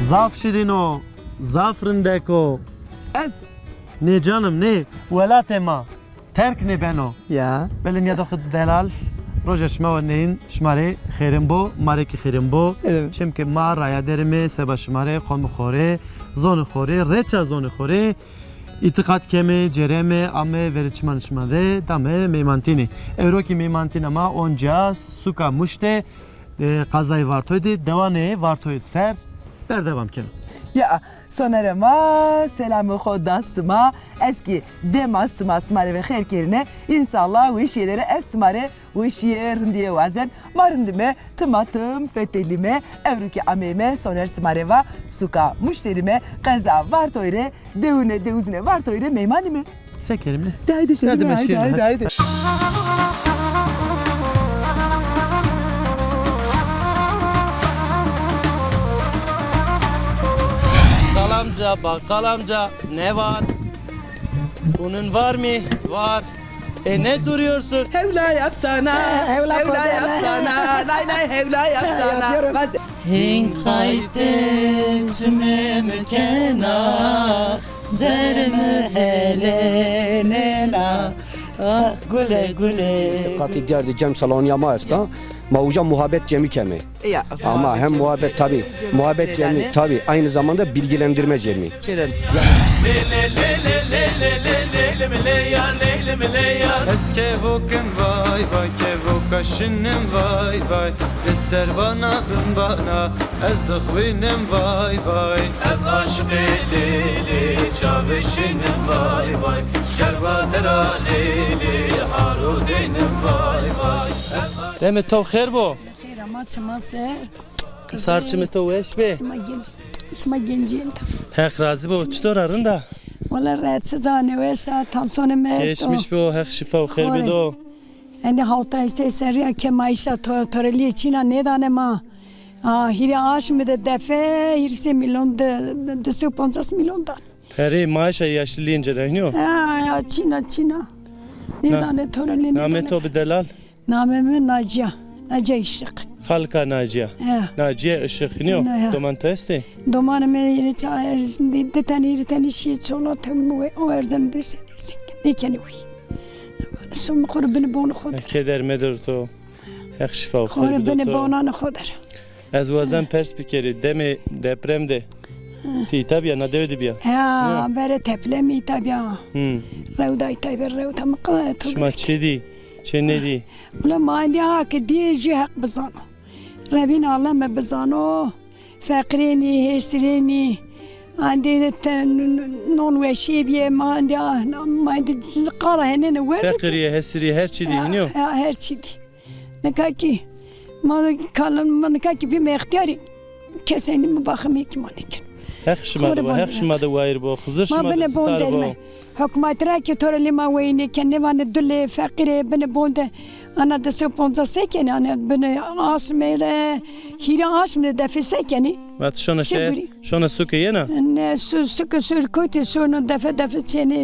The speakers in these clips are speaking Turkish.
Zaf şirino, zaf rındeko. Ez, ne canım ne, velat ma. Terk ne beno. Ya. Belin ya doxut delal. Roja şma ve neyin şmare xerim bo, mare ki xerim bo. Evet. Çünkü ma raya derime, seba şmare, komu xore, zonu xore, reça zonu xore. İtikat keme, cereme, ame veriçman şmare, dame meymantini. Evroki meymantina ma onca suka muşte kazay vartoydu, devane vartoydu ser. Berdevam kelim. Ya sonarama selamı kodasıma eski dema sıma smare ve herkerine inşallah bu işlere esmare bu işlerin diye vazen marındime tımatım fetelime evruki ameme soner smare va suka müşterime kaza vartoyre devune devuzine vartoyre meymanime. Sekerim ne? Haydi şimdi Hadi haydi. Amca, bakkal amca ne var? Bunun var mı? Var. Ne duruyorsun? Hevla yapsana, hevla yapsana, lay lay hevla yapsana. Hinkayte cime mekena, zerme helenena, ah güle güle. Katip derdi cem salon yama esta. Mauca muhabbet cemi kemi. Ya, Ama hem muhabbet tabi, muhabbet cemi tabi aynı zamanda bilgilendirme cemi. Çirin. Eske vokem vay vay ke vokaşinim vay vay Deser bana bana ez de xvinim vay vay Ez aşık lili çavşinim vay vay Şkerba tera lili harudinim vay vay Deme to xer bo. Xeyr ama çımase. Sarçımı to eş be. İsma gencin. Hek razı bo. Çtor arın da. Valla rahatsız anne ve saat tansiyonu mesto. Geçmiş bo. Hek şifa o xer be do. Yani hafta işte seriya kemayşa toreli çina ne dane ma. Hiri aş mı de defe hirse milyon de 250 milyon dan. Peri maaşa yaşlıyınca rehniyor. Ya Çina. Ne dane toreli ne Name dane. to bedelal. Nameme Nacia. Nacia Işık. Halka Naciye. Naciye ışık niyo. Ne ya? Doman testi. Domaneme yeri çağır. De tani şey çoğla temu o erzen de sen. Ne keni uy. Sum kurbini bunu khoder. Keder medur to. Hek şifa o xer be Kurbini do. bunu khoder. Ez vazan perspikeri deme depremde. Ti tabiya na devdi biya. Ya bere teplemi tabi ya. Revda tabi revda maqat. Şma çedi. Çenedi. Ulan ma diya ki diye ji hak bizano. Rabin Allah me bizano. Fakreni hesreni. Andi non veşi biye ma diya ma di qara henen verdi. Fakiriye hesriye her çedi niyo. Ya her şeydi. Ne kaki ma kalan ma kaki bir mehtiyari. Kesendi mi bakım ekmaniken. Hek şmadı bu. Hek şmadı vayır bu. Xızır ما şmadı بني بون star bu. درمه حكومت راكي ترى اللي ما ويني كان نبان الدولة فقيرة بني بون أنا دسو بونزا سكني أنا بني عاصمة هيرا عاصمة دفي سكني Vat şona şey. Çeviri. Şona suke yena. إن سو كوتي سو دفي تشيني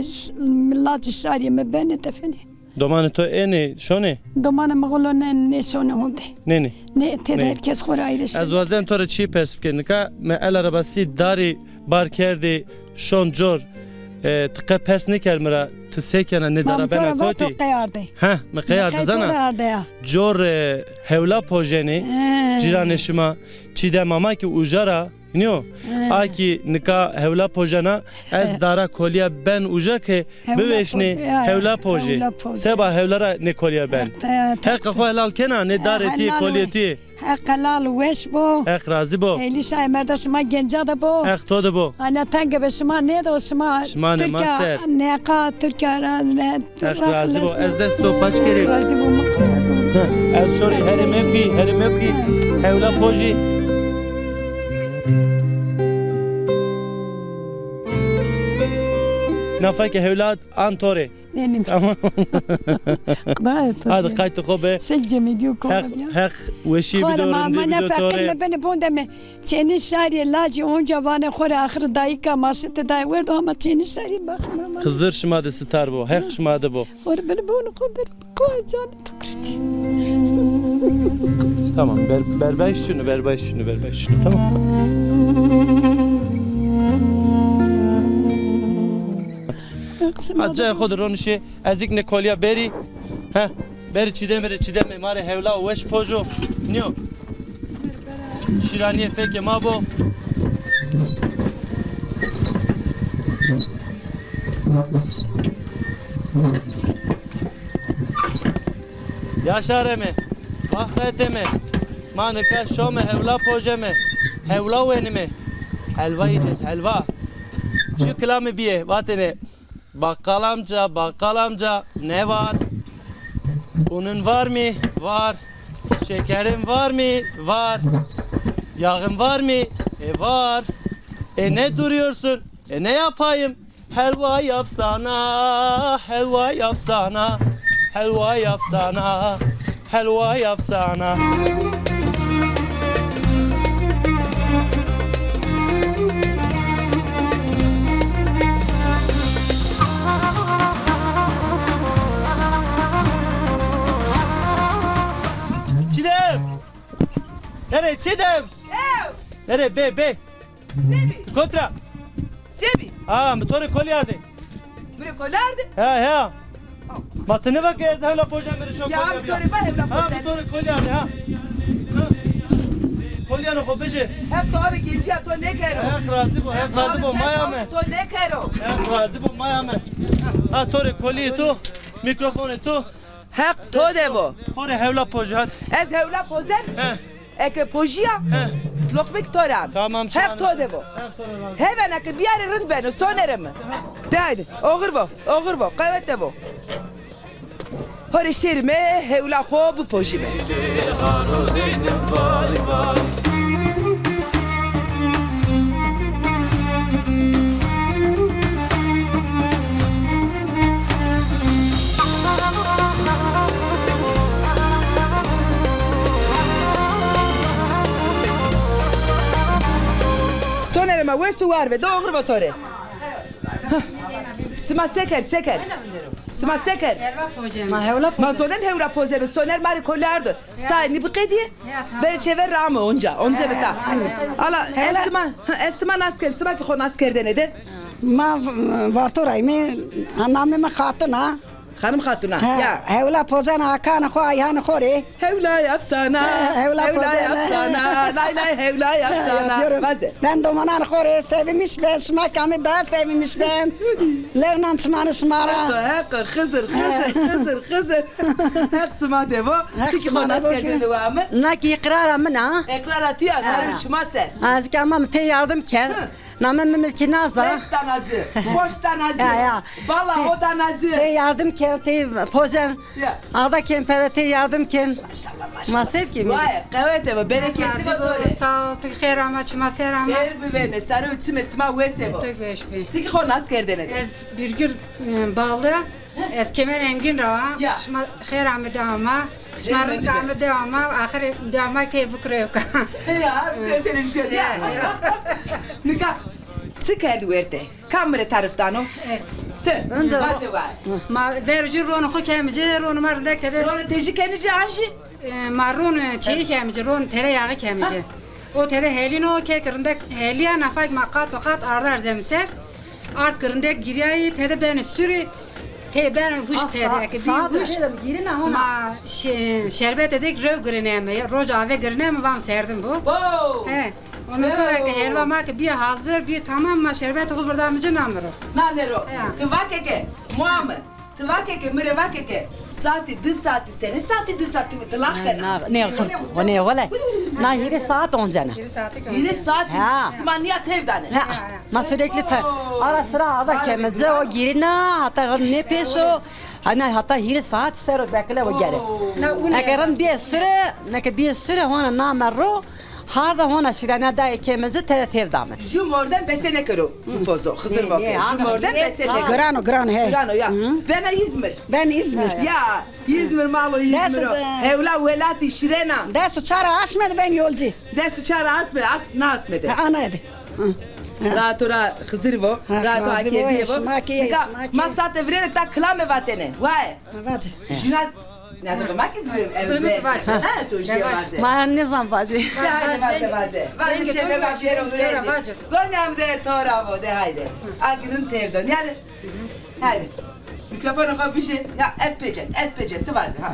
ملات الشارية ما بين دفني Domanı to eni şone. دوما مغلون نسون هوندي Neni. نه تدير كيس خورا ايرش Ez vazen tora çi perspeknika me el arabası dari bar kerdi şon jor tıka pers ne kermera tsekena ne مام dara ترى bena فوتو koti. قياردي Ha me qiyad zana. Jor hevla pojeni ciranışma çide mama ki ujara niyo aki nika hevla pojana ez dara kolya ben ujake beveşni hevla poje seba hevlara ne kolya ben hek xo helal kena ne dareti kolyeti قلال وش بو hek razı bo Eli şay merdas ma genca da bu. hek to da bo Ana tanga be şma ne de şma. Şma ne maser. Ne ka Türkiye ne. hek razı bo ez desto paç kere Razı bu makara. ez sorry her mevki hevla poje nafake hevlat antore Nenim. tamam Qdayet. hadi kayıt khobe Secce mi diyor ko hek ya. hek weşi bir Khora dorun ma ne bir fakir dotore me beni bonda me. Çeni şari laci onca vane khora ahir dayika masite day verdo ama çeni şari bakma. Kızır şımadı star bu hek şımadı bu Khora beni bunu koder. Ko canı takriti. Tamam, berber şunu, tamam. Acayip خود رونشی از یک نکولیا بری ها بری چیده ماره هولا و وش پوجو نیو شیرانی فک ما بو yaşareme ahreteme manıka şome hevla pojeme hevla venime helva yiyeceğiz helva şu kelamı biye vatene bakkal amca ne var unun var mı var şekerin var mı var yağın var mı var ne duruyorsun ne yapayım helva yapsana helva yapsana helva yapsana helva yapsana Çiğdem! Nereye Çiğdem? Nereye be? Sebi. Kontra! Sebi. Motoru kolyardı. Böyle kolardı. Ha. Matını bak ya zahla pojam beri şok Ya kolya. motoru var evla pozen. Motoru kolyardı ha. Kolyanı ko beje. Hep to abi genci to ne kero. Hep razı bu maya me. To ne kero. Hep razı bu maya me. Toru kolye tu. Mikrofonu tu. Hep to devo. Kore hevla poje hadi. Ez hevla pozen. He. Eke pojia. Lokmik toram. Tamam Hep to devo. Hemen eke bir yere rınd beni sonerim. De haydi. Oğur bo. Kayvet devo. Hori şerime hevla xobu pojime. Sonerime wesu var ve doğru bo tore. Sma seker. Sma seker. Ma zonen hevra poze be soner mari kolardı. Say ni bıkedi. Beri çever ramı onca beta. Ala esma asker sma ki xon asker denede. ما وارتورای می نام ما خاتنا Hanım hatuna. Ya. هولا پوزن آکان خو ایهان خوری Hevla yapsana. Hevla poze. yapsana. Lay hevla yapsana. Vaze. Ben dumanan خوری sevmiş ben şma kami daha sevmiş ben Levnan şmanı şmara Hep Hızır. Hep sma devo. Tiki xon asker denede var mı? نکی قرار من ها Ekrar atıyor azarı çımase. از که من تی yardım کرد نامم ملکی نازا Bestanacı, boştanacı, Ya. bala odanacı. تی yardım کرد تی پوزن Ya. arda kempede تی yardım کرد ما sev ki mi Vay, kavete ve bereketli ve doğru. Sağ ol, خیر آمد شما سر آمد Her bir bene, sarı uçum esma vese bu. تو گوش بی Tiki xon asker denedi. از برگر بالا از کمر همگین را Ya. شما خیر آمد آما شما رنگ آمد آما آخر داما که بکره Ya, bir televizyon ya. Nika, sıkerdi verte. Kamera taraftan o. از Tı, vase var. ما برجور رون خو کمیجه رون مردک تده Sonra teji kenici anji. ما رون چی کمیجه رون تره یاقی کمیجه o tede helino ke kırında heliya nafak makat fakat ardar zemser art kırında giriyayı tede beni sürü te ben huş tede ki bir huş girin ama ma şerbet dedik rev greneme roja ave greneme vam serdim bu Bo. he ondan sonra ki helva ma ki bir hazır bir tamam ma şerbet o burada mı namro Nanero. Ya. Tıvakeke, Muhammed. Tıvakeke, mırevakeke. Saati, 2 saati sene, saati 2 saati vitlahkena. نه خز و نه ولی نه یه ساعت اونجا نه bir saati Yine saati, Ha. smaniyat evdane. ما sürekli ara sıra ada kemize o girine hatta ne peşo hani hatta yine saat sero bekle o geri اگرم bir süre ne ki bir süre ona namero her da ona şirane da kemize tevdame Jumordan besene kero. Bu pozo, Hızır vake. Jumordan besene kero. گران he Grano ya. Bana İzmir. ben İzmir Ya, İzmir malo İzmir. Nasıl, Evla velati şirena. دست çara açmadı ben yolcu Desi çara asme, nasmede. anaydı Ratura Hızır vo. Rato Hızır vo, akediye vo. esmaki. Masat evrene ta klame vatene. Vay. Vacı Juna Ne demek ki bu Bıymıt vaje. Ha, tu şey vaze. Ma ne zaman bacı? De haydi vaze vaze. Vaze çevre bak bir yere vaje. Gönlüm de toravo de haydi. Akidin tevdon yani. Haydi. Mikrofonu koy bir şey. Ya especen tu vaze ha.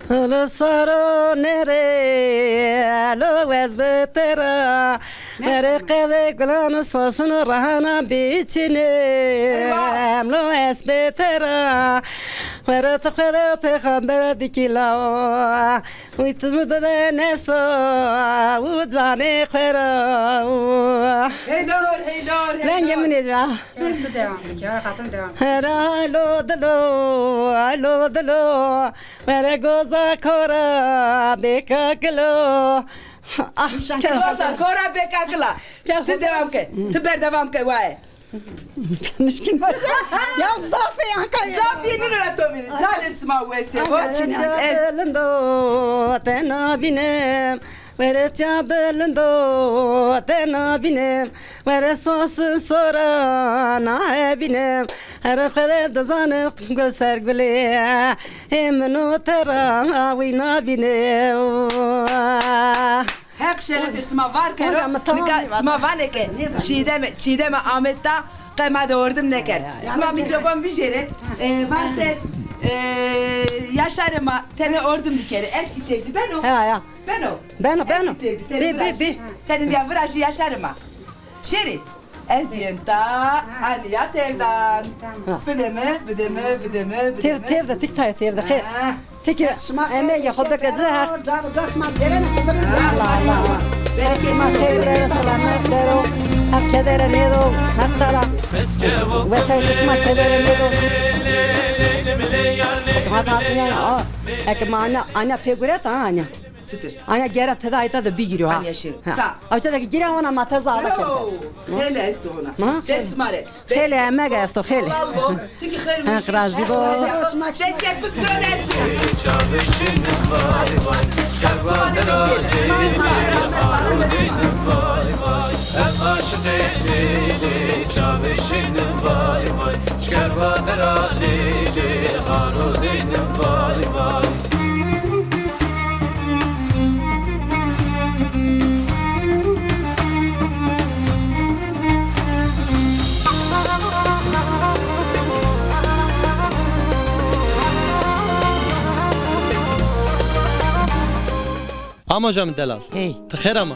Lo saro nere lo ezbetera nere kede glan sosun rahana biçine lo ezbetera nere tkede peygamber dikila uytunu bebe nefso u cane khera Heylor. ben yemin ediyorum Tu devam et ya. Hatun devam. Alo dalo mere goza kora bekaklo Goza kora bekakla. Tu devam ke. Tu ber devam ke vay. Nişkin var. Ya zafi ya. Zafiyenin öğretmeni. Zaten sma vese. Belendo tena binem Vere tia belendo tena binem Vere sosun sora na binem Her kere de zanı göster güle Emnu tera vina binem Hek şeref isma var ke. Ama tamam, Nika eyvallah. isma var ne ke. Çiğdeme Ahmet'ta kıymada ordum ne ke. İsma mikrofon bir şere. Vartet. Yaşarıma tene ordum bir kere. Eski tevdi ben o. Ya Ben o. Ben o. Eski tevdi. Bi, bi, bi. Tenin ya virajı yaşarıma. Şeri. Eziyenta Aliya tevdan. Bideme. Tevde tiktay tevde khair Teki emek yahuda kazah Allah Allah اسمع خير سلامات دارو أكدر نيدو هترى وسائل اسمع كدر نيدو هذا يعني أكمل أنا في قرية أنا Tutur. أنا جرت هذا إذا ذا بيجروا Anya şeri. Ta. أو تذا جرا وانا ما تزعل Yo. Hele estu ona. Ma? Desmare. خيل أمك أستو خيل Bravo. Tiki hayır Ha, krazi bu. Recep Kıbrıs. Çavuşinin vay vay Şerbadır Harudinin vay vay Hep aşık eylili Çavuşinin vay vay Şerbadır Harudinin vay vay Ama hocam delal. Hey, Tıkher ama.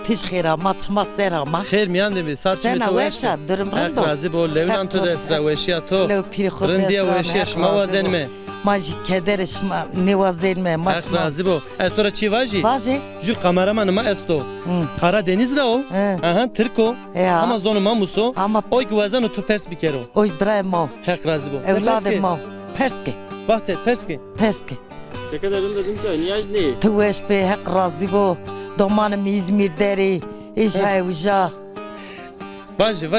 tiş khira ma çmas sera ma. Xeyr miyan debi. Saç Sen mi to weşa dürüm rındo. Razi bol levlan to desra weşiya to. Lev piri khod Rındiya weşiya şma vazen mi? Ma jit kederiş ma nevazen me ma Hak razi bo. Ez sonra çi vaji? Vaje? Ju kameraman ma esto. Karadeniz ra o. He. Aha Türko. Ya. Ama zonu ma muso. Ama Oy gvazan o to pers bikero. oy bremo. Hak razi bo. Evladım mo. Perske. Vakti perski. Perske. Tekrar dedim ki niyaj ne? Tu eş pe hak razı bo. Domanım İzmir deri. İş hayvja. Vaji.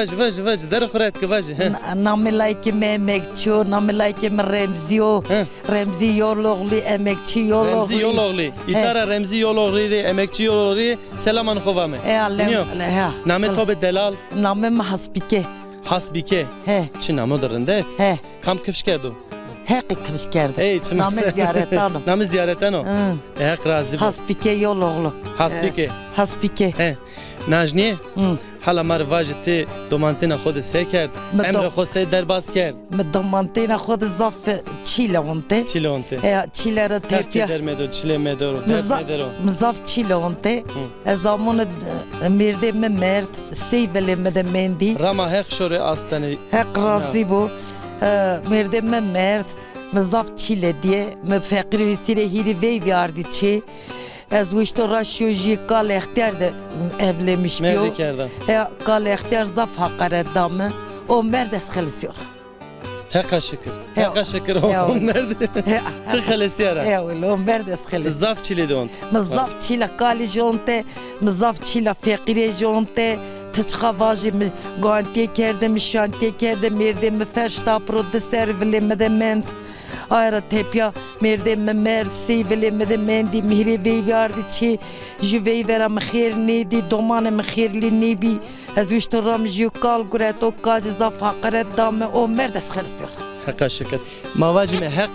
Zero khuret ki vaji. Namı like me emekçi, namı like me Remziyo. Remzi yologlu emekçi yologlu. Remzi Yoloğlu. İdara Remzi Yoloğlu, emekçi Yoloğlu. Selaman xovame. Alem. Name tobe delal. Namım hasbike. Hasbike. He. Çi namo darinde. He. Kam kıfş kerdu. He kıkmış geldi. Hey çi Namı ziyaretanım. Name ziyaretten o. Hak razi bo. Hasbike yologlu. Hasbike. Hasbike. He. Najniye. Hala mar vajti domantina xod se kerd. Emre xod se derbas kerd. مدمنتين خود زاف تشيلا وانت Çile onte. تشيلا Terk رتيبيا eder medo, çile medo, dert medero. مزاف تشيلا وانت زمان ميردي من مرد سيبلي مدى مندي Rama hek şore astani. هق راسي بو ميردي من مرد مزاف تشيلا دي مفقر ويسيري هيري في بياردي تشي از وشتو راشيوجي قال اختيار ده evlemiş Merdi biyo. kerdan. قال اختيار زاف حقرت دامه o merdes خلصيور Heka şükür. Ya. Heka şükür Ya. o nerede? Tı xelesi ara. يا ولو merdes خلص Zaf çile de ont. مزاف تشيلا قالي جونتي مزاف تشيلا فقيري جونتي تشخافاجي غانتي كردم شانتي كردم ميردم فرشتا برودسر فيلي مدمنت Ayra tepya merde merd sivile medemendi mihri vey vardı çi jüvey vera mkhir nedi domane mkhirli nebi az ushtoram jukal guret o kaz za faqret dam o merdes khalsiyor. Heka şeker. Mavacime hek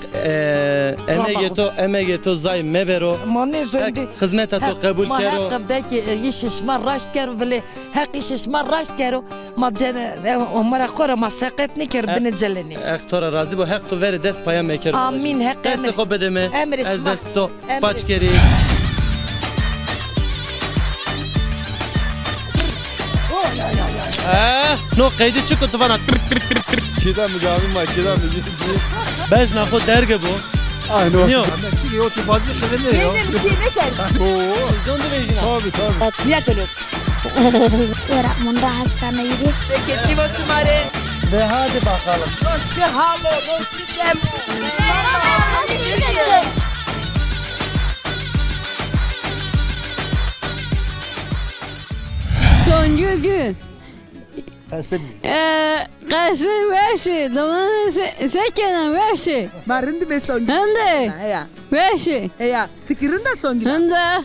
emegeto zay mebero. Mane Hek zöndi. hizmet ato kabul Ma kero. hek belki işişma raş kero veli hek işişma raş kero ma cene umara kora ma sakat ne ker bine celeni. Hek tora razı bu hek to veri dest paya mekero. Amin hek Dest xo bedeme. Emir Ez şma. dest to Emir paç şma. keri. No kaydı çıkı tuvana. Çiğdem mi canım var? Çiğdem mi? Beş naxo derge bu. Aynı Niye? Çiğ o tifacı ne ya? Benim çiğne gel. Zondu vejina. Tabii. Niye kalıyor? Ora munda haskana yürü. Peki Simare. Ve hadi bakalım. Noche halo, noche demo. Songül'cü. Kasım versi. Zamanı sekenen versi. Marındı be Songül. Hande. Ya. Versi. Ya. Tıkırın da Songül. Hande.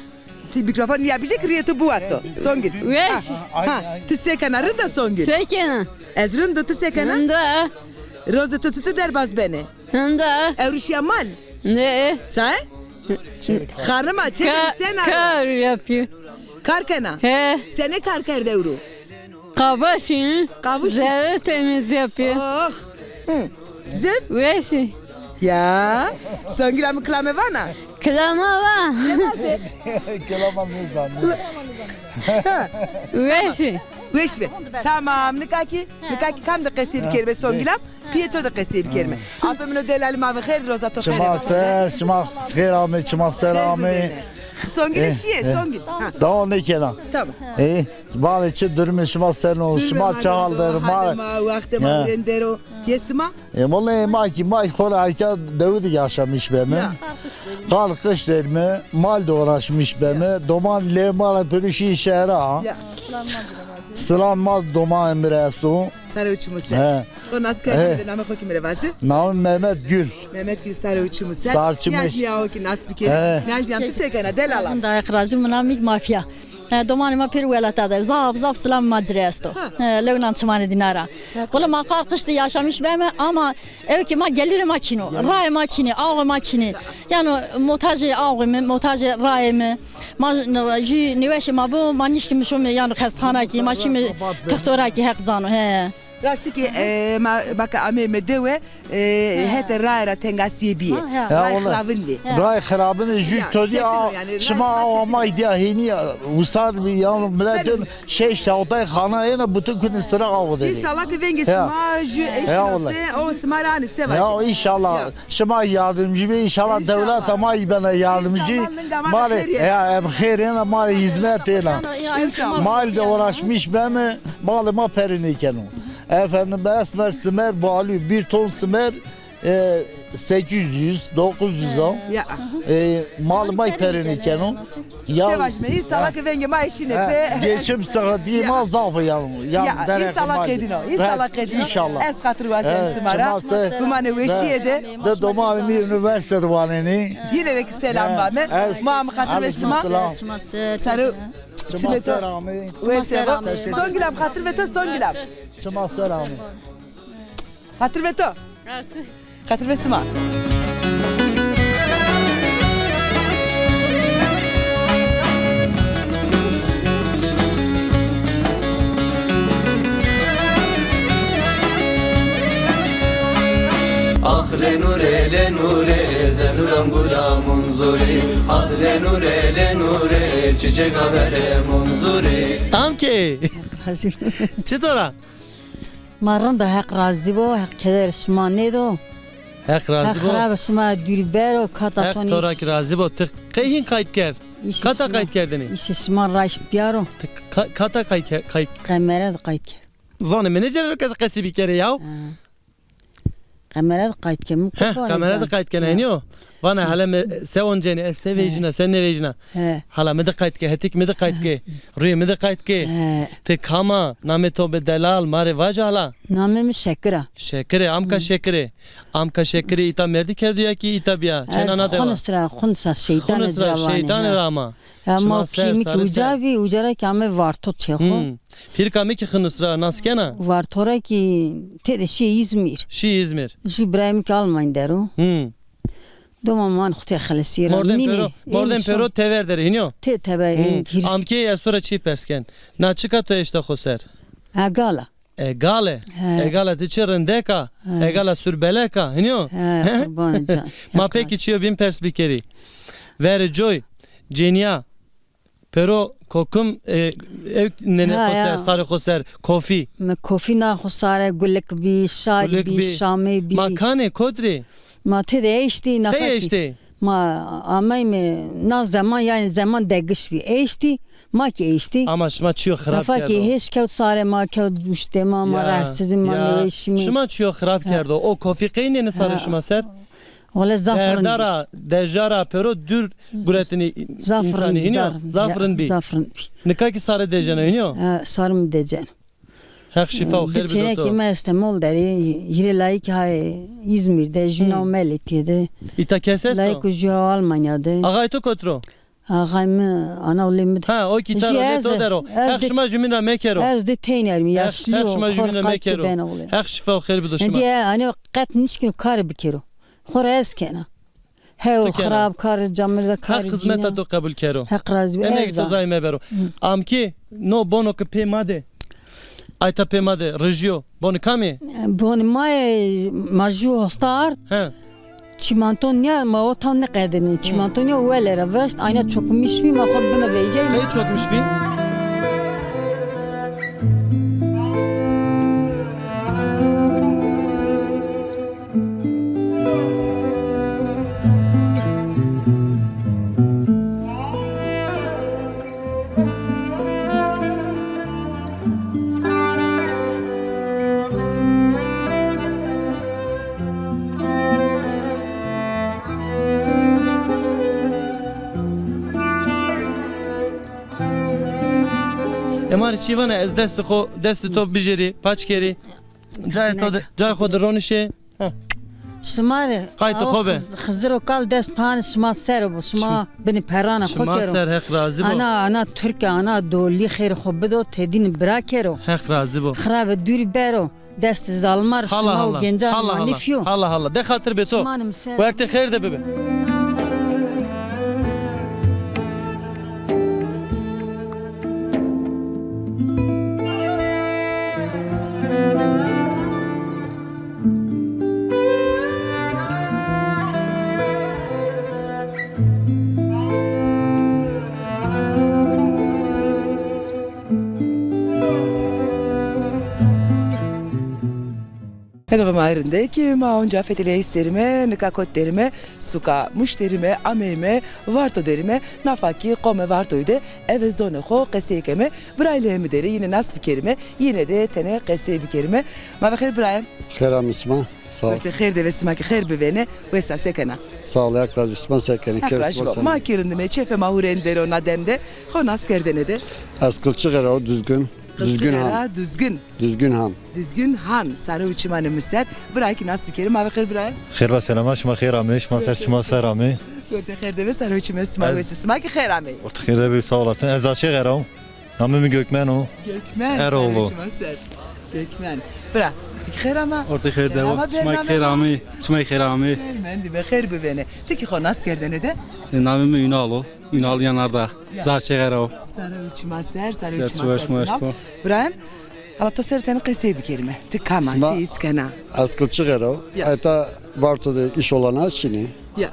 Mikrofon yapacak riyeti bu aso. Songül. Versi. Ha. Tüse kanarın da Songül. Sekenen. Ezrin de tüse kanar. Hande. Roza tututu derbaz beni. Hande. Evriş yamal. Ne? Sen? Hanım açık. Sen ara. Kar yapıyor. Karkana. He. Sene karkar devru. Kavaşın. Kavuş. Zerre temiz yapıyor. Oh. Zip. Versi. Ya. Songül amı klame vana. Klama var. Versi. Veşve. Tamam. Nikaki kam da kesiye bir kelime Songül am. Piyeto da kesiye bir kelime. Abimin o delali mavi khair roza to khair. Şımak selamı, şımak selamı. Songül işiye Songül. Daha ne kelam? Tamam. Bana için durumu şımak sen ol, şımak çağaldır. Hadi ma vakti ma rendero. Yesma. Vallahi maki khora ayka Davud yaşamış bemi. Kalkış derme, mal da uğraşmış bemi. Doman lemara pürüşü şehra. Selamaz doman emresu. Sarı uçumu sen. O nasıl kayboldu nama kokim revası? Namım Mehmet Gül. Mehmet Gül sarı uçumu sen. Sarçımış. Ya o ki nasıl bir kere. Naj yaptı sekana delala. Da ekrazim namik mafya. دومانی ما پیر ولات دار زاف سلام مجری است. لونان چمانی دینارا. ولی ما قارقشتی yaşamış بهم ama ev ki ma gelir maçino, ray maçini, ağ maçini. Yani montajı ağımı, montajı rayımı. Ma niveş ma bu maniş ki mişum yani hastane ki maçımı doktora ki hak zanu he. Rashti ki bak ame medewe hete rayra tengasiye biye. Ray xravindi. Ray xravindi jü todi şıma ama idea hini usar yani milletin şey şahtay xana yana bütün gün sıra avı dedi. İnşallah ki vengi sma jü eşrafe o smarani sevaş. Ya inşallah şıma yardımcı ve inşallah devlet ama bana yardımcı. Mali ya xeyrine mali hizmet eyle. Mal da uğraşmış ben malıma periniken o. Efendim esmer simer bağlı bir ton simer 800 900 o. Malıma periniken o. Sevaş me inşallah ki vengi ma işine pe. Geçim sıhhati ma zafı yani. Ya inşallah kedin o. İnşallah kedin. İnşallah. Es hatır vasen simara. Bu mane veşiye de. De domani üniversite duvaneni. Yine de selam var mı? Muam hatır ve sima. Sarı. Çıma selamı. Songülam hatır ve to songülam. Çıma selamı. Hatır ve to. Hatır ve sima. Ah lenure zenuram gulamun zuri. Ah lenure çiçek averemun zuri. Tam ki. Çitora? مرن به حق راضی با حق کدر شما ندو Hek حق razı bu. خراب شما دوربر و Hek کاتاسونی torak razı bu. Kayhin kayıt ker. Kata kayıt kerdini. ایش شما راشت بیارو Kata kayıt. قمره قایت Zanı menajer kez kasibi kere ya. قمره قایت که من Heh, kamerada kayıt kene iniyor. Vana hala se onceni es se vejina sen ne vejina. Hala mede kaytke hetik mede kaytke. Rüye mede kaytke. Te kama name to be delal mare vaja hala. Namemi şekera. Şekere amka şekere. Amka şekere ita merdi kerdi ya ki ita biya. Çenana deva. Khunsa şeytan Khunusra şeytan rama. Ama kimi ki ucavi ucara ki ame varto çekho. Pir kami ki khunusra naskena. Vartora ki te de şey İzmir. Şey İzmir. Şu İbrahim ki almayın deru. Doma man khute khalasira. Morden pero tever der hinyo. Te tever. Amke ya sonra çi persken. Na çıka to işte khoser. Agala. Egale. Egale te çerendeka. Egala sürbeleka hinyo. Ma peki çiyo bin pers bikeri. Ver joy. Cenya. Pero kokum ev nene khoser sarı khoser kofi. Me kofi na khosare gulek bi şad bi şame bi. Makane kodri. Ma te de eşti na eşti. Ma amay me na zaman yani zaman degiş bi eşti. Ma ki eşti. Ama şma çiyo xrab kerdo. kerdo. Ki hiç kevt sare ma kevt düşte ma rahatsızım ma neşimi. Şma çiyo xrab kerdo. O kofi qeyne ne sarı şma ser. Ola zafran. Dara, dejara pero dür guretini insani hinyo. Zafran bi. Zafran bi. Nika ki sarı dejana hinyo. Sarım dejen. Hak şifa o khair bidoto. Çene ki ma İstanbul deri yire layık hay İzmir'de Juno Meliti'de. İta keses to. Layık ucu Almanya'da. Ağay to kotro. Ağayım ana olimit. Ha o kitar o to dero. Hak şma jumina mekero. Ez de teyner mi yaşlı. Hak şma jumina mekero. Hak şifa o khair bidoto şma. Diye hani kat nişkin kar bikero. Khores kena. Hev kharab kar jamirda kar. Hak hizmeta to kabul kero. Hak razbi. Emek to zayme bero. Amki no bono ke pemade. Ayta pemade rejio. Boni kami? Boni may maju hostar. He. Çimantonya ma o tam ne kadını. Çimantonya velere vest ayna çokmuş bir ma khod bana vereceğim. Ne çokmuş bir? Emar çivana ez dest to bijeri paçkeri. Cay xod ronişe. Şmare. Qayt xobe. Xızır kal dest pan şma ser bu şma beni perana xo kero. Şma ser hek razı bu. Ana Türk ana doli xeyr xobe do tedin bırakero. Hek razı bu. Xrabe duri bero. Dest zalmar şma o genca manifyo. Allah Allah de xatir beto. Vakti xeyr de bebe. Hedefim ayrında ki ma onca fetile hislerime, nikakotlerime, suka müşterime, ameyime, varto derime, nafaki kome vartoydu, eve zone ho kesekeme, braylemi deri yine nas bir kerime, yine de tene kese bir kerime. Ma bakir Ibrahim. Xeram isma. Sağ ol. Xeyr de vesmaki xeyr bivene, vesa sekena. Sağ ol, yaklaşık isma sekeni. Ma kirindime, çefe ma hurenderi o nademde, ho nas kerdene de. Az kılçık era o düzgün. Düzgün han. Düzgün. Düzgün han. Düzgün han. Sarı uçmanı mısır. Bırak nas bir kerim. Abi xeyr Ibrahim. Xeyr ve selama. Şma xeyr ami. Şma ser şma ser ami. Görde xeyr de ve sarı uçma isma ve sisma ki xeyr ami. Orta xeyr de bir sağ olasın. Ez açı xeyram. Namımı Gökmen o. Gökmen. Eroğlu. Gökmen. Bırak. Xeyr ama. Orta xeyr de. Şma xeyr ami. Şma xeyr ami. Ben de xeyr bivene. Teki xo nas kerdene de. Namımı Ünal o. Ünal yanarda. Zaçı xeyr o. Sarı uçma ser. Sarı uçma ser. İbrahim. Allah to serten qese bir kelime. Tıkama iskana. Az kılçık era o. Hatta vartoda iş olana şimdi. Ya.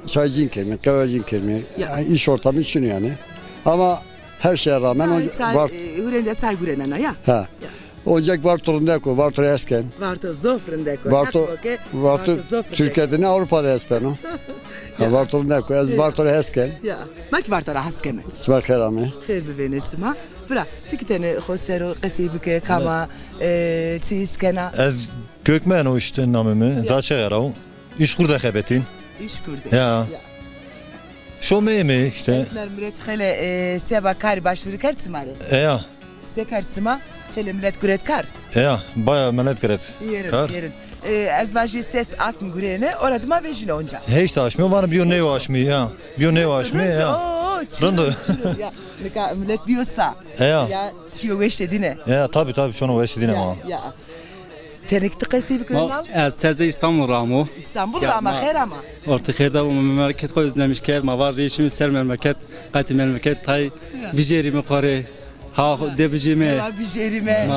Çaycın kelime, kahvecin kelime. İş ortamı için yani. Ama her şeye rağmen var. Hürende çay gürenana ya. Ha. Ocak vartorundako, vartor esken. Vartor zofrundako. Vartor Türkiye'de ne Avrupa'da esken o. Vartorundako, vartor esken. Ya. Mak vartor haskeme. Sma xerami. Xeyr bivene sma. Bırak. Tiki tane xosero qesibike kama siskana. Ez Gökmen o işte namımı. Zaçı xeyram. İş kurda xebetin. İş kurdu. Ya. Şo mi işte. Esmer millet hele seba kari başvuru kar tsimare. Ya. Sekar tsima hele millet kuret kar. Ya. Baya menet kret. Yerin. Ezvajı ses asm gurene oradıma vejine onca. Hiç de aşmıyor. Bana bir ne aşmıyor ya. Bir ne aşmıyor ya. Rındı. Ya nika millet biyosa. Ya. Ya şiyo veşedine. Ya tabii şunu veşedine ma. Ya. Tenik tıkası bir kırnal. Seze İstanbul Ramo. İstanbul ama her ama. Artık her bu memleket koy özlemiş ki ma var reşimi ser memleket qati memleket tay bijerimi qore. Ha debijime. Ya bijerime.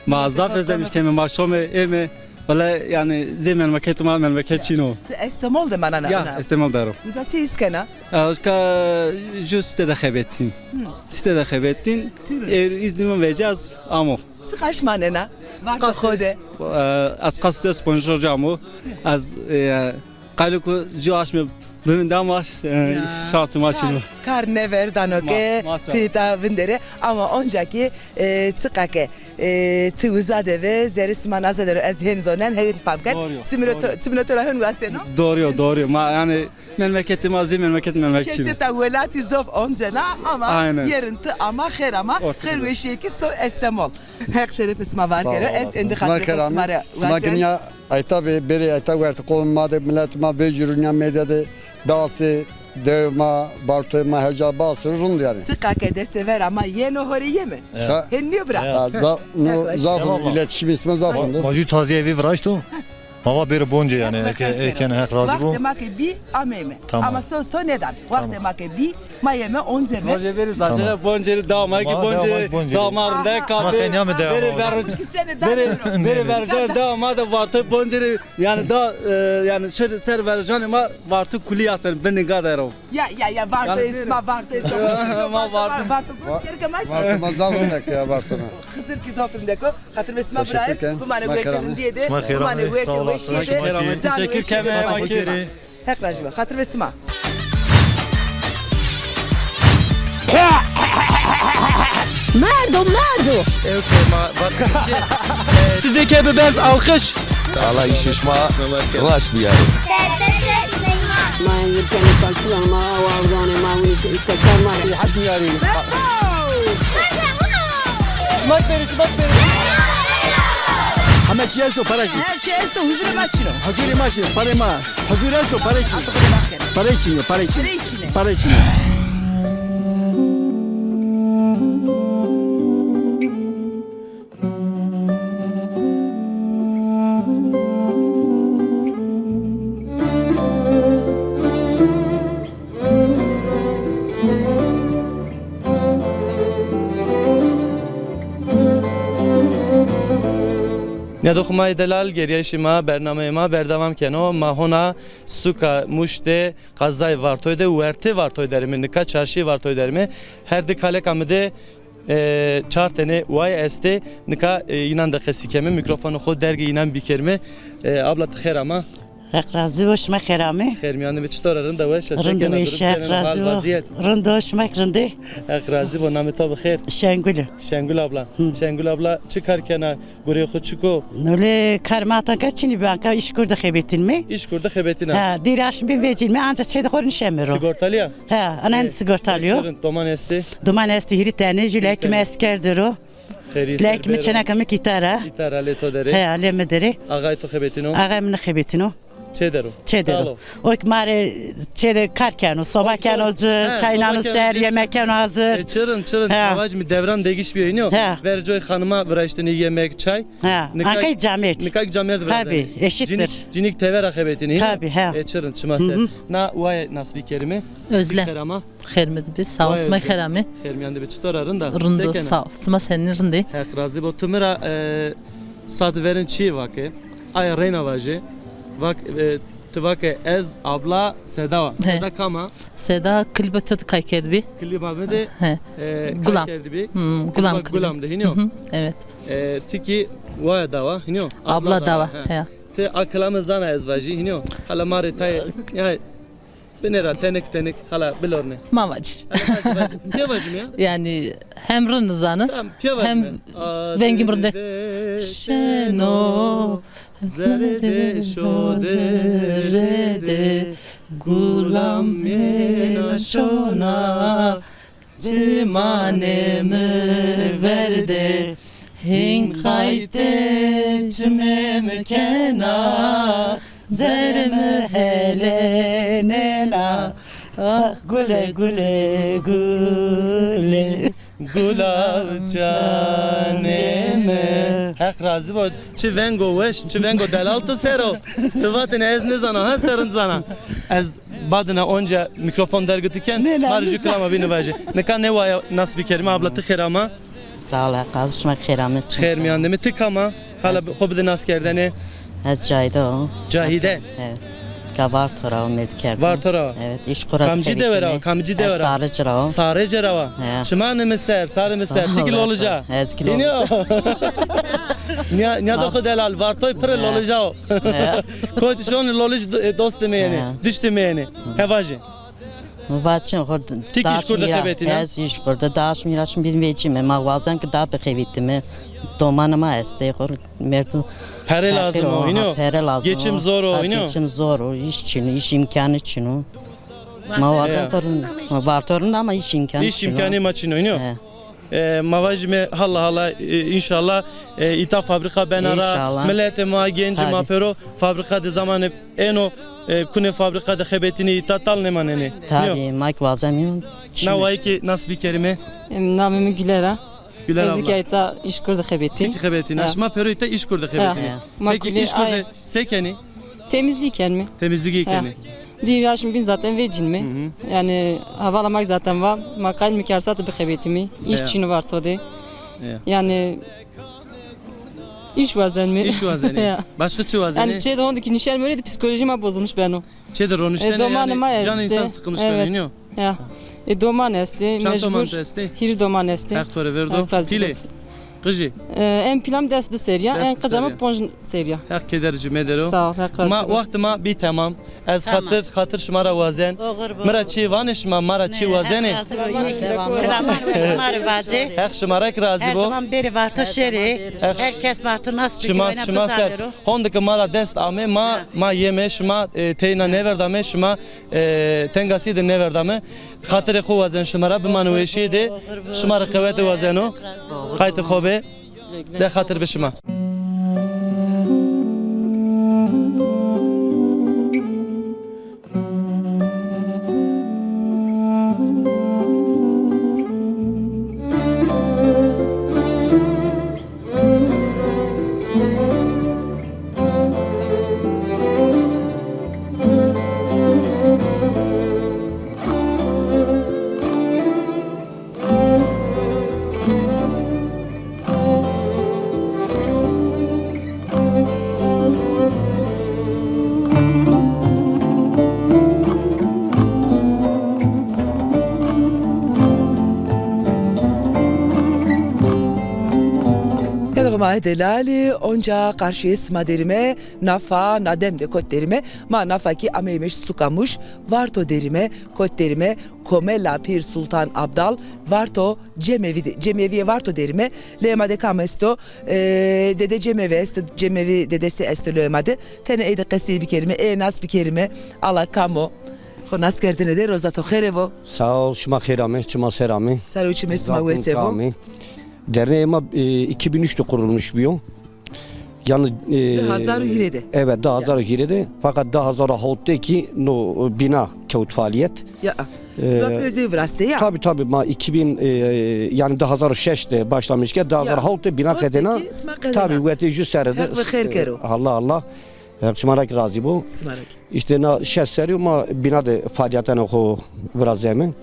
Ma zaf özlemiş ki ma şome eme valla yani zey memleket ma memleket çino. İstanbul da bana. Ya İstanbul daro. Zaten iskena. Aşka just de xebettin. Site xebettin. İznimi vereceğiz ama. Sıkaş manena. Var da khode. از قصد اسپانسر جامو از قالو کو جو آشم ببین داماش şansı maçını. Kar never danoke tita vindere ama oncaki tıkake tuzade ve zerisman azader az henzonen hedin famken simülatör hen vaseno. Doğru. Ma yani memleketim azı memleket. Keseta velati zof onzena ama yerintı ama her ama her ve şeyki so estemol. Hak şeref isma var kere es indi hatır ismare. Smakinya ayta beri ayta vert kovmade millet ma bejurnya medyada bazı devma bartoyma heca bazı rund yani. Sıkake destever ama yeno hori yeme. Henni bırak. Zafın iletişim ismi zafındı. Maju taziye evi vraştu. Ama bir bonca yani eken hak razı bu. Vakti make bi ameme. Ama söz to neden? Vakti make bi mayeme onzeme. Bonca veri zaten bonca dama ki bonca damarında kabe. Beri vereceğim dama da vartı bonca yani da yani şöyle ser vereceğim ama vartı kuli aslında ben ne kadar o. Ya vartı isma vartı. Ma vartı. Vartı mazavındak ya vartı. Kızır ki zafındaki hatır ve isma bırakıp bu mane beklerin diye de bu mane beklerin. Teşekkür keme makiri. Hak racıma. Hatır ve sima. Merdo. Sizdeki bir bez alkış. Allah işişma raş bir yani. Ma yirkeni kalçılan ma avavdane ma wini istekar ma. Haşmi yani. Smak beri. Ama çiyesto paraşi. Her şey esto huzur maçino. Hazır maçı parema. Hazır esto paraşi. Paraçino. ندخمای دلال گریش ما برنامه ما بردوام کنو ما هنا سوکا مشته قضای وارتوی ده ورته وارتوی درمی نکا چارشی وارتوی درمی هر دکاله کامده چهار تنه وای استه نکا اینان دقیقی کمی میکروفون خود درگی اینان بیکرمه ابلا تخیر اما Razı olmak kerame. Xermiyanı bir çtor arın da var. Rındı mı işe razı ol. Rındı olmak rındı. Razı bu namı tabi xer. Şengül abla. Şengül abla çıkarken buraya xuçuko. Öyle karmatan kaçını banka iş kurdu xebetin mi? İş kurdu xebetin. Ha, diraş bir vecilme ancak şeyde korun şemero. Sigortalıya? Ha, anan sigortalıyor. Doman esti. Doman esti hiri tane jülek mi eskerdir o. Lek mi çenaka mi kitara. Kitara leto dere. Ha, leme dere. Ağay to xebetino. Ağay mı xebetino. Çedero. O mare çede karkano, sobakano, çaynano ser, yemekkano hazır. Çırın. Avaç mi devran degiş bir oynuyor. Vercoy hanıma vraştını yemek çay. Ankay camert. Nikak camert vraştını. Tabii, eşittir. Cinik tever akıbetini. Tabii, ha. Çırın çıması. Na uay nasbi kerime. Özlem. Xermedi biz sağ olsun xerami. Xermiyandı bir çıtor arın da. Rındı sağ ol. Sıma senin rındı. Hak razı bu tümüra saat verin çiğ vakı. Ay reyna vajı. Vak tıvake ez abla Seda. Seda kama. Seda klibe çöt kaykerdi. Klibe de Gulam. Gulam de hiniyo. Evet. Tiki vaya dava hiniyo. Abla dava. Te aklamı zana ez vajı hiniyo. Hala mari tay ya benera tenek hala bilorne. Mavacı. Piyavacım ya. Yani hem rınızanı hem vengim rındı. Şeno Zerede şoderede gulam mena şona cimanemi verde hinkayte cimem kena zerme helenena ah güle güle güle gulav caneme hak razı بود چه ونگو وش چه ونگو دلال تو سرو تو وقتی از نزانا ها سرن زانا از بعدنا اونجا میکروفون درگتیken marjı klama beni vaje ne kan ne vaya nasıl bir kelime abla tıkırama sağ ol kazışma kıramet خیر میانده می تکاما حالا خوب ده ناس کردنه از Cahide Cahide evet Var tora med kerdem. Var tora. Evet, iş kurat. Kamcı de vera, kamcı de vera. Sarıcı rava. Sarıcı rava. Çımane miser, sarı miser. Tikil olaca. Ez kilo olaca. Niye de khudelal var toy pırıl olaca. Koydu şonu lolaj dost demeyeni. Düş demeyeni. Hevaji. Vaçın xod. Tik iş kurda xebetine. Ez iş kurda daş miraşım bir vecime. Mağazan ki da bekevitime. Domanıma este xor merdu. Pere lazım o ino. Pere lazım. Geçim zor o ino. Geçim zor o. İş için, iş imkanı için o. Mağazan korun. Var torun ama iş imkanı. İş imkanı maçino ino. Mavajme halla halla inşallah ita fabrika benara millete ma genci ma pero fabrika de zamanı eno kune fabrika de xebetini ita tal ne manene. Tabii mak vazamyon. Navai ki nasıl bir kelime? Namımı Gülera. Güler abla. Ezikayta iş kurdu xebeti. Tik xebetini. Aşma pero ita iş kurdu xebetini. Peki iş kurdu sekeni? Temizlikken mi? Temizlik ikeni. Diraşım bin zaten vecin mi? Yani havalamak zaten var. Makal mikarsatı bir xebetimi. İşçini var todi. Yani iş vazen mi? İş vazeni. Başka çı vazeni? Yani şeyde ondaki nişan böyleydi psikolojime bozulmuş ben o. Şeyde ronuşten yani can insan sıkılmış ben iniyor. Ya. Doman esti mecbur. Hiri doman esti. Aktore verdo. Hile. Kıcı. En plan desti seriya, en kıcama ponj seriya. Hak kederici medero. Sağ ol. Ma vakti ma bir tamam. Az hatır şmara vazen. Mara çi vaniş ma mara çi vazeni. Hak şmara razı Her bu. zaman biri var to şeri. Herkes var to nasıl bir Şma ser. Hondaki mara dest ame ma yeme şma teyna ne verdame şma tengasi de ne verdame. Hatır xu vazen şmara bimanu eşi de şmara kuvveti vazeno. Kayıt خوبه ده خاطر به شما Ma delali onca karşıya sma derime nafa nadem de kot derime ma nafa ki ameymiş sukamuş varto derime kot derime komela pir sultan abdal varto cemeviye varto derime lema de kamesto dede cemevi esto cemevi dedesi esto lemade tene ede kesi bir kelime nas bir kelime ala kamo Honas kerdine de rozato xerevo sağ ol şma xerame şma serame saruçi mesma vesevo Derneğim 2003'te kurulmuş bir yıl. Yalnız Hazarhire'de. Evet, Hazarhire'de. Fakat Hazarhire'deki no bina kağıt faaliyet. Ya. Söpözü vraste ya. Tabii ma 2000 yani Hazarhire'de başlamışken Hazarhire'de bina kadına. Tabii vetici seride. Allah. Şımarak razı bu. İşte na şes seriyor ma bina de faaliyetine o biraz zemin.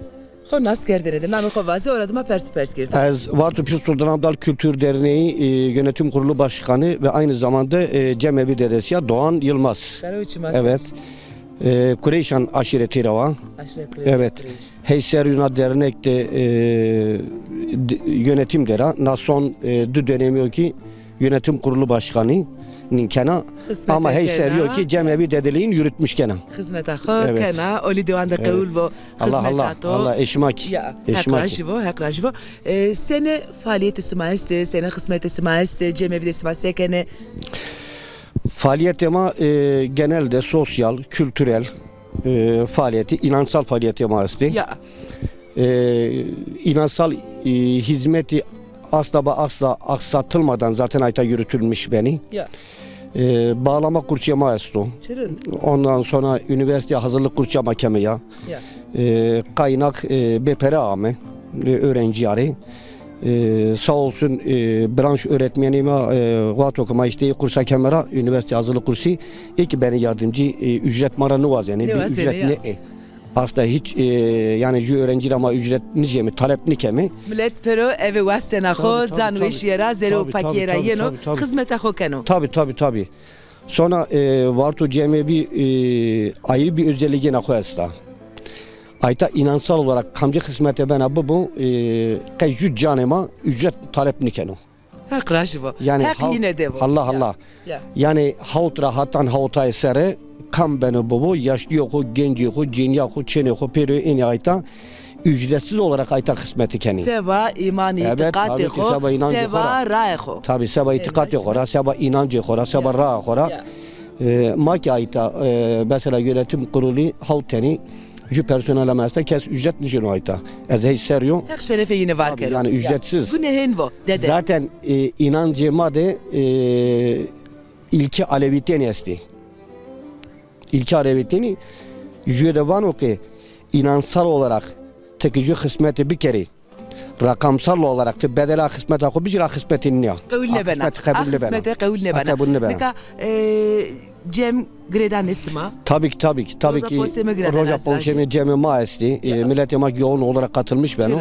Honas kerdine namı kovazi oradıma pers girdi. Az Varto Pir Sultan Abdal Kültür Derneği Yönetim Kurulu Başkanı ve aynı zamanda Cemevi dedesi Doğan Yılmaz. Evet. Kureyşan aşireti rava. Evet. Heyser Yuna Dernek'te yönetim dera. Nason dü dönemi ki Yönetim Kurulu Başkanı. Ninkena ama heyser yok ki Cemevi dedeliğin yürütmüş gene. Hizmet akho kena oli divanda kavul bu hizmet Allah eşmak. Hak rajivo. Sene faaliyet ismaiste, sene hizmet ismaiste, Cemevi de ismaiste kene. Faaliyetime genelde sosyal, kültürel faaliyeti, inansal faaliyetime asti. İnansal hizmeti asla aksatılmadan zaten ayta yürütülmüş beni. Bağlama kursiyama asti. Ondan sonra üniversite hazırlık kursiyama kemiya. Kaynak bepere ame öğrenci yarı. Sağ olsun branş öğretmenime vaat okuma işte kursa kamera üniversite hazırlık kursu ilk beni yardımcı ücret maranı var yani bir ücret ne aslında hiç yani öğrenci ama ücret nice mi talep nike mi millet pero eve wastena xo zanwiş yera zero pakera yeno hizmete xo keno tabi sonra varto cemebi ayrı bir özelliğine koyasta. Ayta inansal olarak kamcı hizmete ben bu kaycü canıma ücret talep nikeno. Hak raşivo. Yani hak yine de bu. Allah. Yani havut rahatan havutay sere kam beni bu yaşlı yok genç yok cin yok çene yok pero en ayta ücretsiz olarak ayta hizmeti keni. Seba iman itikat yok. Seba ra'ho. Tabi seba itikat yok. Seba inancı yok. Seba ra'ho. Maki ayta mesela yönetim kurulu havuteni Ju personel amasta kes ücret nişan ayta. Az hiç seriyor. Her şerefe yine var kero. Yani ücretsiz. Bu nehin bu dede. Zaten inancıma de ilki Aleviteni esti. İlki Aleviteni jüde var o ki inansal olarak tekici hizmeti bir kere rakamsal olarak da bedela hizmeti akı bir hizmetin ne? Kavulne bana. Hizmete kavulne bana. Meka Cem Gredan isma. Tabii ki. Roja Polşemi Cem'e maesti. Milletime yoğun olarak katılmış ben o.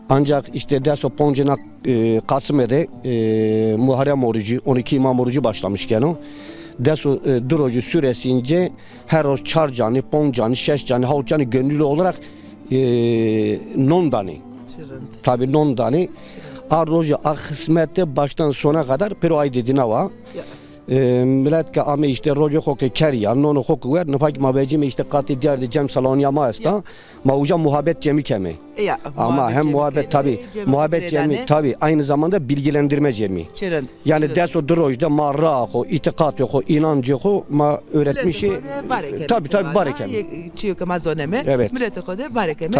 Ancak işte Deso Poncenak Kasıme'de Muharrem orucu, 12 imam orucu başlamışken o. Deso durucu süresince her o çarcanı, poncanı, şeşcanı, havcanı gönüllü olarak nondani. Tabii nondani. Arroja hizmette baştan sona kadar pero ay dediğine var. Millet ki ama işte rojo hoke keriya nono hoke ver ne pak mabeci mi işte katı diğer cem salonya maesta mauca muhabbet cemi kemi ama hem muhabbet tabi muhabbet cemi tabi aynı zamanda bilgilendirme cemi yani deso drojda marra ho itikat ho inancı ho ma öğretmişi tabi barekem çiyo kamazoneme millet hoda barekem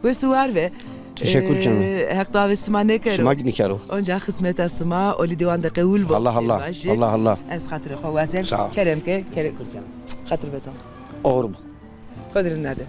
ve suar ve teşekkür ederim. Hak davasıma ne kero? Şımak ne kero? Onca hizmet asma, oli divanda kavul bu. Allah. Ez hatırı xavazen, kerem kurken. Hatır beton. Olur bu. Kadrin nerede?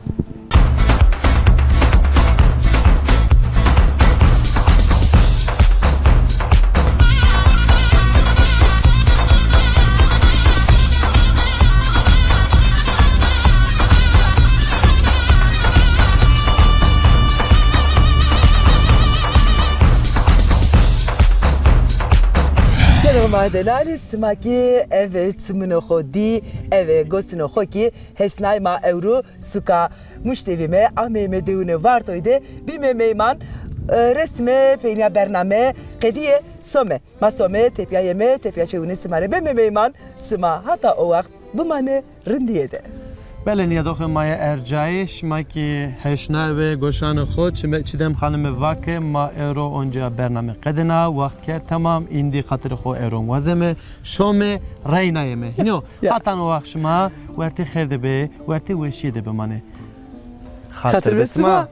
Madelali smaki evet mino khodi evet gostino khoki hesnay ma euro suka müştevime ameme deune vartoyde bime meyman resme peyna bername kediye some masome tepya yeme tepya çevune simare bime meyman sima hatta o vakt bu mane rindiyede. بله نیادخ مای ارجایش ما که هشنر و گوشان خود چیدم خانم واقع ما ایرو اونجا برنامه قدنا وقت که تمام ایندی خاطر خو ایرو وزمه شوم رینایمه اینو حتی وقت شما ورتی خرده به ورتی وشیده به منه خاطر بسما